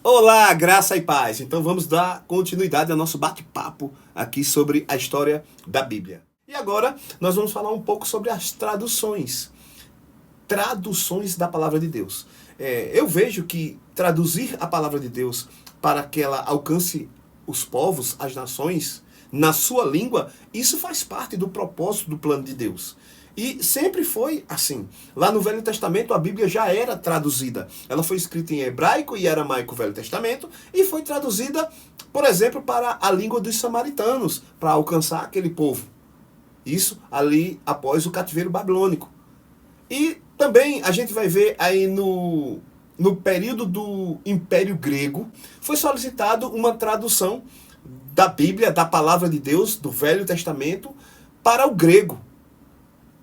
Olá, graça e paz. Então vamos dar continuidade ao nosso bate-papo aqui sobre a história da Bíblia. E agora nós vamos falar um pouco sobre as traduções. Traduções da palavra de Deus. Eu vejo que traduzir a palavra de Deus para que ela alcance os povos, as nações, na sua língua, isso faz parte do propósito do plano de Deus. E sempre foi assim. Lá no Velho Testamento a Bíblia já era traduzida. Ela foi escrita em hebraico e aramaico, o Velho Testamento, e foi traduzida, por exemplo, para a língua dos samaritanos, para alcançar aquele povo. Isso ali após o cativeiro babilônico. E também a gente vai ver aí no período do Império Grego, foi solicitado uma tradução da Bíblia, da Palavra de Deus, do Velho Testamento, para o grego.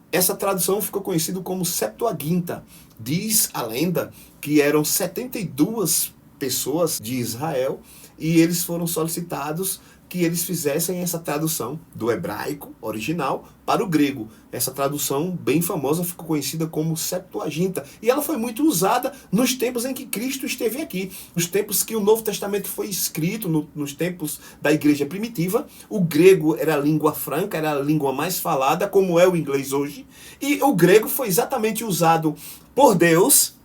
Essa tradução ficou conhecida como Septuaginta. Diz a lenda que eram 72 pessoas de Israel e eles foram solicitados que eles fizessem essa tradução do hebraico original para o grego. Essa tradução bem famosa ficou conhecida como Septuaginta. E ela foi muito usada nos tempos em que Cristo esteve aqui. Nos tempos que o Novo Testamento foi escrito, nos tempos da igreja primitiva. O grego era a língua franca, era a língua mais falada, como é o inglês hoje. E o grego foi exatamente usado por Deus.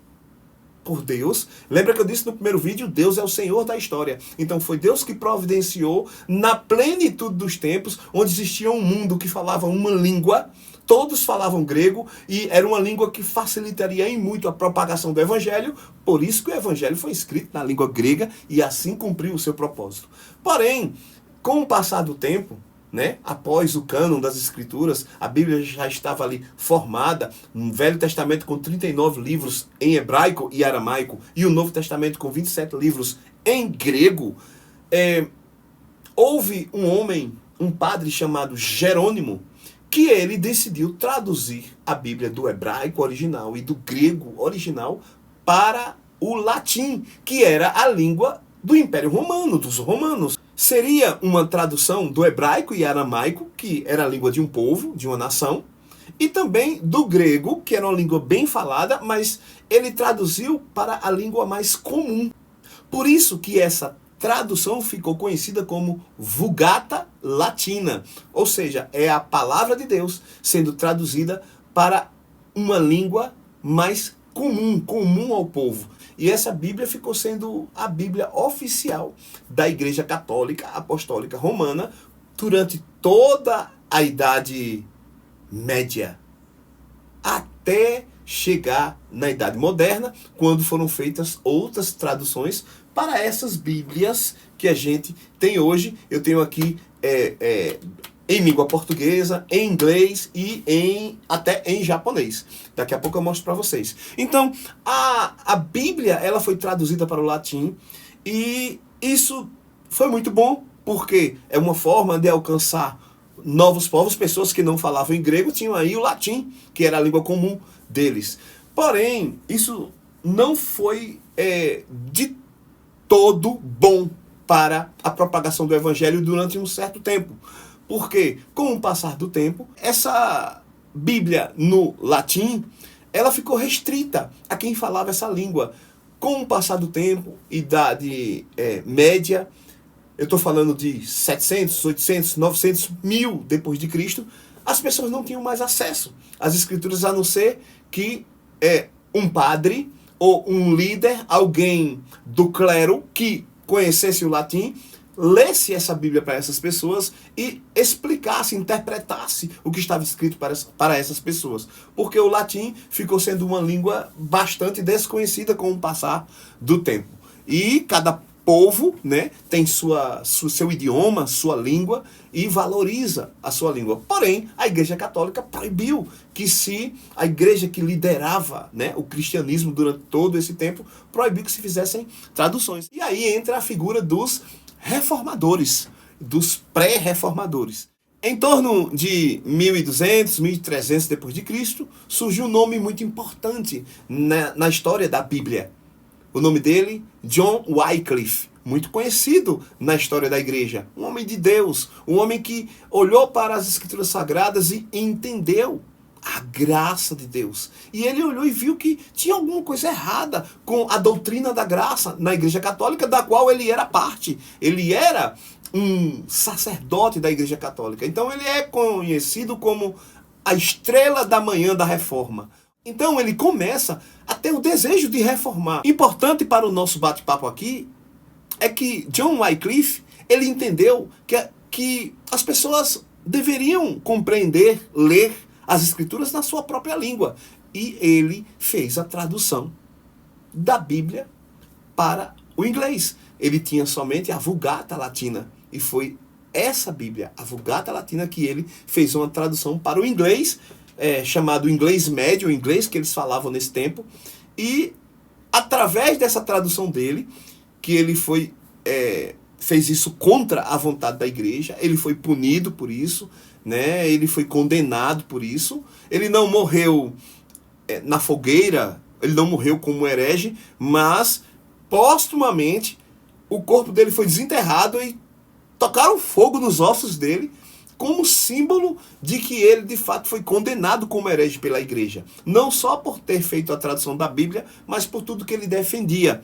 Lembra que eu disse no primeiro vídeo, Deus é o Senhor da história. Então foi Deus que providenciou na plenitude dos tempos, onde existia um mundo que falava uma língua, todos falavam grego, e era uma língua que facilitaria em muito a propagação do evangelho, por isso que o evangelho foi escrito na língua grega e assim cumpriu o seu propósito. Porém, com o passar do tempo, após o cânon das Escrituras, a Bíblia já estava ali formada, um Velho Testamento com 39 livros em hebraico e aramaico, e o Novo Testamento com 27 livros em grego. Houve um homem, um padre chamado Jerônimo, que ele decidiu traduzir a Bíblia do hebraico original e do grego original para o latim, que era a língua do Império Romano, dos romanos. Seria uma tradução do hebraico e aramaico, que era a língua de um povo, de uma nação, e também do grego, que era uma língua bem falada, mas ele traduziu para a língua mais comum. Por isso que essa tradução ficou conhecida como Vulgata Latina, ou seja, é a palavra de Deus sendo traduzida para uma língua mais comum ao povo. E essa Bíblia ficou sendo a Bíblia oficial da Igreja Católica Apostólica Romana durante toda a Idade Média, até chegar na Idade Moderna, quando foram feitas outras traduções para essas Bíblias que a gente tem hoje. Eu tenho aqui em língua portuguesa, em inglês e até em japonês. Daqui a pouco eu mostro para vocês. Então, a Bíblia ela foi traduzida para o latim e isso foi muito bom, porque é uma forma de alcançar novos povos, pessoas que não falavam em grego, tinham aí o latim, que era a língua comum deles. Porém, isso não foi de todo bom para a propagação do evangelho durante um certo tempo. Porque, com o passar do tempo, essa Bíblia no latim, ela ficou restrita a quem falava essa língua. Com o passar do tempo, Idade Média, eu estou falando de 700, 800, 900, 1000 depois de Cristo, as pessoas não tinham mais acesso às Escrituras, a não ser que um padre ou um líder, alguém do clero que conhecesse o latim, lesse essa Bíblia para essas pessoas e explicasse, interpretasse o que estava escrito para essas pessoas. Porque o latim ficou sendo uma língua bastante desconhecida com o passar do tempo. E cada povo tem seu idioma, sua língua, e valoriza a sua língua. Porém, a Igreja Católica proibiu que a igreja que liderava o cristianismo durante todo esse tempo, proibiu que se fizessem traduções. E aí entra a figura dos reformadores, dos pré-reformadores. Em torno de 1200, 1300 depois de Cristo, surgiu um nome muito importante na história da Bíblia. O nome dele, John Wycliffe, muito conhecido na história da igreja. Um homem de Deus, um homem que olhou para as Escrituras Sagradas e entendeu a graça de Deus. E ele olhou e viu que tinha alguma coisa errada com a doutrina da graça na Igreja Católica, da qual ele era parte. Ele era um sacerdote da Igreja Católica. Então ele é conhecido como a estrela da manhã da reforma. Então ele começa a ter o desejo de reformar. Importante para o nosso bate-papo aqui é que John Wycliffe, ele entendeu que as pessoas deveriam compreender, ler as escrituras na sua própria língua. E ele fez a tradução da Bíblia para o inglês. Ele tinha somente a Vulgata Latina. E foi essa Bíblia, a Vulgata Latina, que ele fez uma tradução para o inglês, chamado inglês médio, o inglês que eles falavam nesse tempo. E através dessa tradução dele, que ele fez isso contra a vontade da igreja, ele foi punido por isso, né? Ele foi condenado por isso. Ele não morreu na fogueira, ele não morreu como herege, mas póstumamente o corpo dele foi desenterrado e tocaram fogo nos ossos dele, como símbolo de que ele de fato foi condenado como herege pela igreja. Não só por ter feito a tradução da Bíblia, mas por tudo que ele defendia.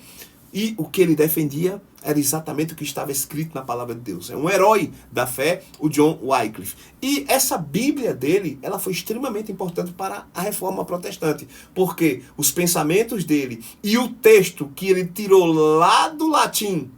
E o que ele defendia era exatamente o que estava escrito na palavra de Deus. É um herói da fé, o John Wycliffe. E essa Bíblia dele, ela foi extremamente importante para a reforma protestante. Porque os pensamentos dele e o texto que ele tirou lá do latim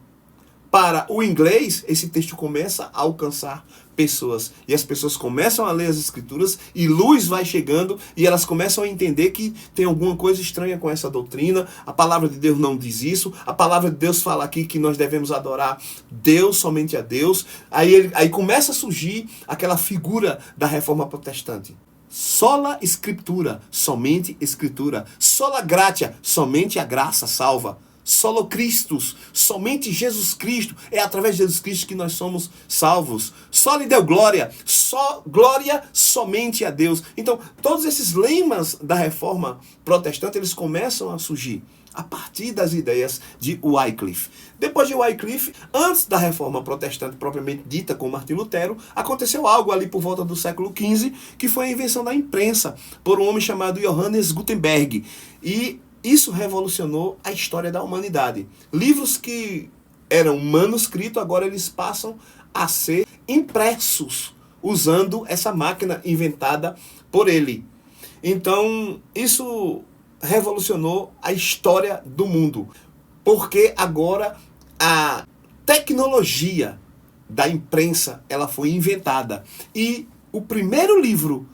para o inglês, esse texto começa a alcançar pessoas. E as pessoas começam a ler as escrituras e luz vai chegando e elas começam a entender que tem alguma coisa estranha com essa doutrina. A palavra de Deus não diz isso. A palavra de Deus fala aqui que nós devemos adorar Deus, somente a Deus. Aí começa a surgir aquela figura da reforma protestante. Sola Scriptura, somente Escritura. Sola Gratia, somente a graça salva. Solo Christus, somente Jesus Cristo. É através de Jesus Cristo que nós somos salvos. Só lhe deu glória, só glória somente a Deus. Então, todos esses lemas da reforma protestante, eles começam a surgir a partir das ideias de Wycliffe. Depois de Wycliffe, antes da reforma protestante propriamente dita com Martinho Lutero, aconteceu algo ali por volta do século XV, que foi a invenção da imprensa por um homem chamado Johannes Gutenberg. E isso revolucionou a história da humanidade. Livros que eram manuscritos, agora eles passam a ser impressos, usando essa máquina inventada por ele. Então, isso revolucionou a história do mundo, porque agora a tecnologia da imprensa, ela foi inventada. E o primeiro livro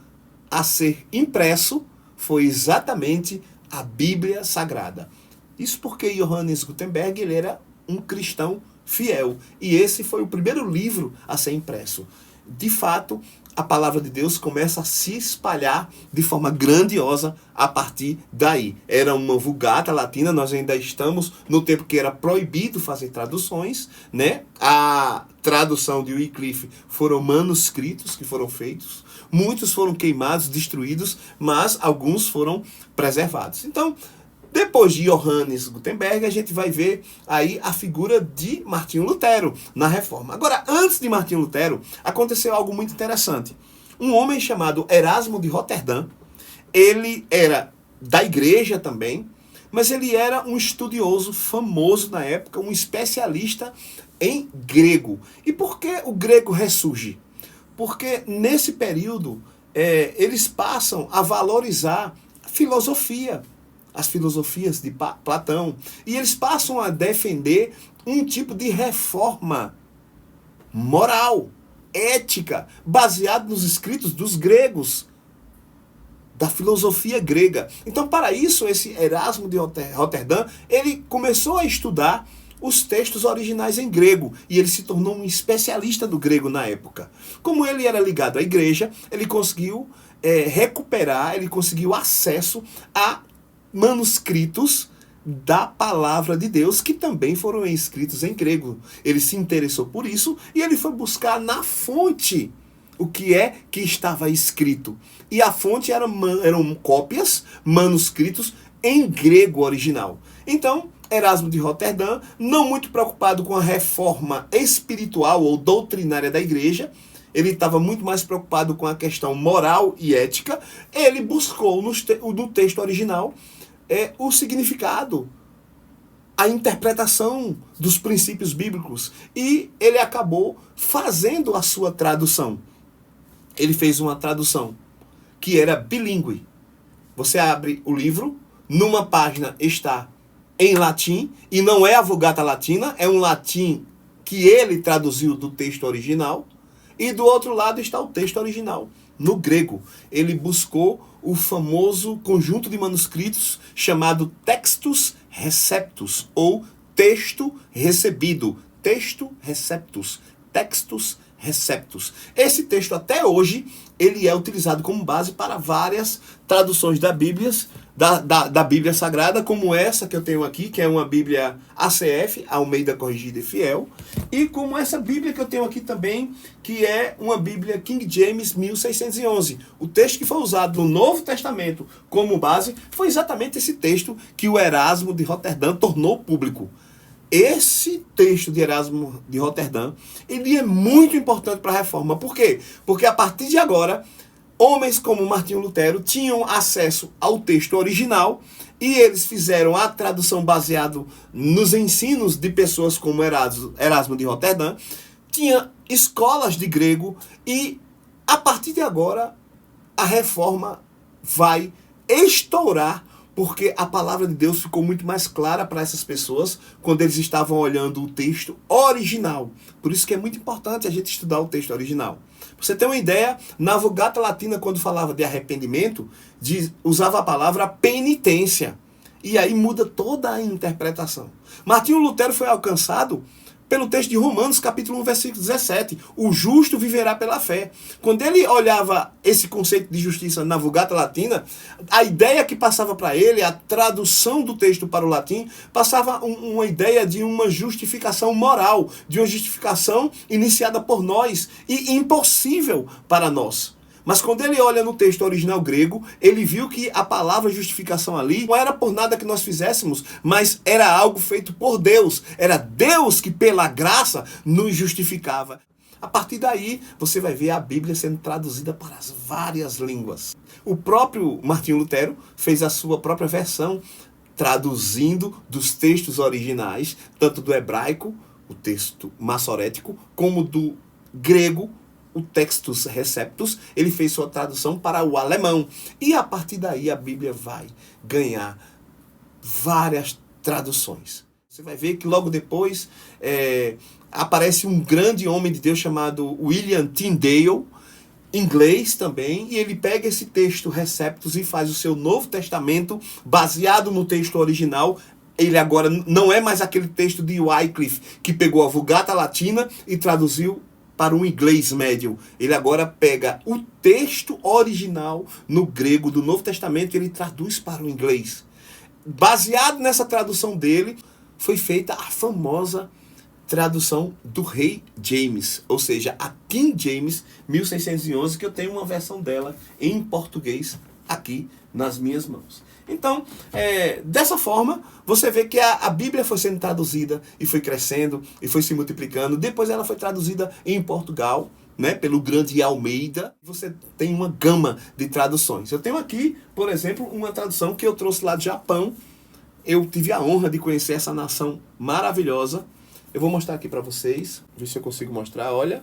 a ser impresso foi exatamente a Bíblia Sagrada. Isso porque Johannes Gutenberg, ele era um cristão fiel. E esse foi o primeiro livro a ser impresso. De fato, a palavra de Deus começa a se espalhar de forma grandiosa a partir daí. Era uma Vulgata Latina, nós ainda estamos no tempo que era proibido fazer traduções, né? A tradução de Wycliffe foram manuscritos que foram feitos. Muitos foram queimados, destruídos, mas alguns foram preservados. Então, depois de Johannes Gutenberg, a gente vai ver aí a figura de Martinho Lutero na Reforma. Agora, antes de Martinho Lutero, aconteceu algo muito interessante. Um homem chamado Erasmo de Roterdã, ele era da igreja também, mas ele era um estudioso famoso na época, um especialista em grego. E por que o grego ressurge? Porque nesse período eles passam a valorizar a filosofia, as filosofias de Platão, e eles passam a defender um tipo de reforma moral, ética, baseado nos escritos dos gregos, da filosofia grega. Então, para isso, esse Erasmo de Roterdã, ele começou a estudar os textos originais em grego, e ele se tornou um especialista do grego na época. Como ele era ligado à igreja, ele conseguiu recuperar, ele conseguiu acesso a manuscritos da palavra de Deus, que também foram escritos em grego. Ele se interessou por isso, e ele foi buscar na fonte o que é que estava escrito. E a fonte eram cópias, manuscritos em grego original. Então, Erasmo de Roterdã, não muito preocupado com a reforma espiritual ou doutrinária da igreja, ele estava muito mais preocupado com a questão moral e ética, ele buscou no texto original o significado, a interpretação dos princípios bíblicos, e ele acabou fazendo a sua tradução. Ele fez uma tradução que era bilíngue. Você abre o livro, numa página está em latim, e não é a Vulgata Latina, é um latim que ele traduziu do texto original, e do outro lado está o texto original, no grego. Ele buscou o famoso conjunto de manuscritos chamado Textus Receptus, ou texto recebido. Texto Receptus, Textus Receptus. Esse texto até hoje ele é utilizado como base para várias traduções da Bíblia Sagrada, como essa que eu tenho aqui, que é uma Bíblia ACF, Almeida Corrigida e Fiel, e como essa Bíblia que eu tenho aqui também, que é uma Bíblia King James 1611. O texto que foi usado no Novo Testamento como base foi exatamente esse texto que o Erasmo de Roterdã tornou público. Esse texto de Erasmo de Roterdã, ele é muito importante para a reforma. Por quê? Porque a partir de agora, homens como Martinho Lutero tinham acesso ao texto original e eles fizeram a tradução baseado nos ensinos de pessoas como Erasmo de Roterdã. Tinha escolas de grego e, a partir de agora, a reforma vai estourar, porque a palavra de Deus ficou muito mais clara para essas pessoas quando eles estavam olhando o texto original. Por isso que é muito importante a gente estudar o texto original. Pra você ter uma ideia, na Vulgata Latina, quando falava de arrependimento, usava a palavra penitência. E aí muda toda a interpretação. Martinho Lutero foi alcançado pelo texto de Romanos, capítulo 1, versículo 17. O justo viverá pela fé. Quando ele olhava esse conceito de justiça na Vulgata Latina, a ideia que passava para ele, a tradução do texto para o latim, passava uma ideia de uma justificação moral, de uma justificação iniciada por nós e impossível para nós. Mas quando ele olha no texto original grego, ele viu que a palavra justificação ali não era por nada que nós fizéssemos, mas era algo feito por Deus. Era Deus que, pela graça, nos justificava. A partir daí, você vai ver a Bíblia sendo traduzida para as várias línguas. O próprio Martinho Lutero fez a sua própria versão, traduzindo dos textos originais, tanto do hebraico, o texto massorético, como do grego, o Textus Receptus. Ele fez sua tradução para o alemão. E a partir daí a Bíblia vai ganhar várias traduções. Você vai ver que logo depois aparece um grande homem de Deus chamado William Tyndale, inglês também, e ele pega esse texto Receptus e faz o seu Novo Testamento baseado no texto original. Ele agora não é mais aquele texto de Wycliffe que pegou a Vulgata Latina e traduziu para um inglês médio. Ele agora pega o texto original no grego do Novo Testamento e ele traduz para o inglês. Baseado nessa tradução dele, foi feita a famosa tradução do Rei James, ou seja, a King James 1611, que eu tenho uma versão dela em português aqui nas minhas mãos. Então, dessa forma, você vê que a Bíblia foi sendo traduzida e foi crescendo e foi se multiplicando. Depois ela foi traduzida em Portugal, né, pelo grande Almeida. Você tem uma gama de traduções. Eu tenho aqui, por exemplo, uma tradução que eu trouxe lá do Japão. Eu tive a honra de conhecer essa nação maravilhosa. Eu vou mostrar aqui para vocês, ver se eu consigo mostrar, olha.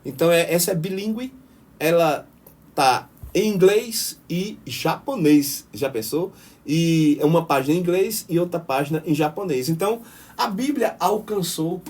Então, essa é bilíngue, ela tá em inglês e japonês, já pensou? E é uma página em inglês e outra página em japonês. Então, a Bíblia alcançou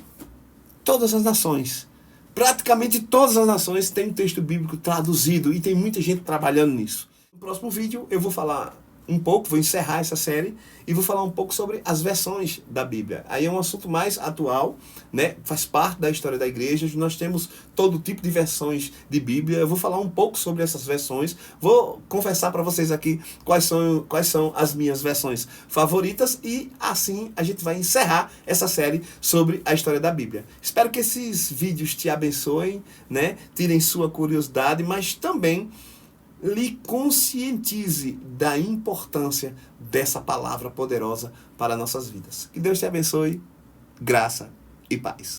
todas as nações. Praticamente todas as nações têm um texto bíblico traduzido e tem muita gente trabalhando nisso. No próximo vídeo eu vou falar um pouco, vou encerrar essa série e vou falar um pouco sobre as versões da Bíblia. Aí é um assunto mais atual, né? Faz parte da história da igreja. Nós temos todo tipo de versões de Bíblia. Eu vou falar um pouco sobre essas versões. Vou confessar para vocês aqui quais são as minhas versões favoritas e assim a gente vai encerrar essa série sobre a história da Bíblia. Espero que esses vídeos te abençoem, né? Tirem sua curiosidade, mas também lhe conscientize da importância dessa palavra poderosa para nossas vidas. Que Deus te abençoe, graça e paz.